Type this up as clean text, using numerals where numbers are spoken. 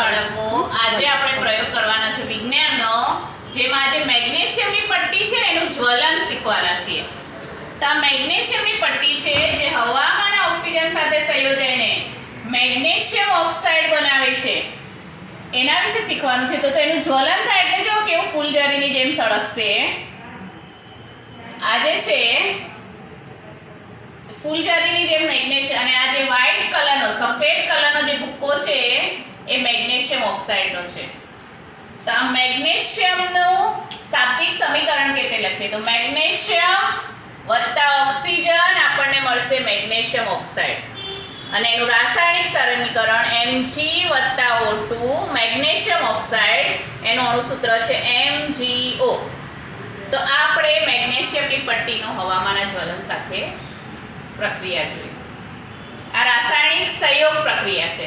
બાળકો, આજે આપણે પ્રયોગ કરવાના છે વિજ્ઞાનનો, જેમાં આજે મેગ્નેશિયમની પટ્ટી છે એનું જ્વલન શીખવાના છીએ. તો આ મેગ્નેશિયમની પટ્ટી છે જે હવામાં અને ઓક્સિજન સાથે સંયોજાઈને મેગ્નેશિયમ ઓક્સાઇડ બનાવે છે, એના વિશે શીખવાનું છે. તો એનું જ્વલન થાય એટલે જો કેવું ફૂલઝારીની જેમ સળગશે. આજે છે ફૂલઝારીની જેમ મેગ્નેશિયમ, અને આ જે વ્હાઇટ કલરનો સફેદ કલરનો જે ભૂક્કો છે એ મેગ્નેશિયમ ઓક્સાઇડનો છે. તો આ મેગ્નેશિયમનું શાબ્દિક સમીકરણ કેતે લખીએ તો મેગ્નેશિયમ વત્તા ઓક્સિજન આપણને મળશે મેગ્નેશિયમ ઓક્સાઇડ, અને એનું રાસાયણિક સમીકરણ Mg+O2 મેગ્નેશિયમ ઓક્સાઇડ, એનું અણુસૂત્ર છે MgO. તો આપણે મેગ્નેશિયમની પટ્ટીનું હવામાના જ્વલન સાથે પ્રક્રિયા જોઈએ. આ રાસાયણિક સંયોગ પ્રક્રિયા છે.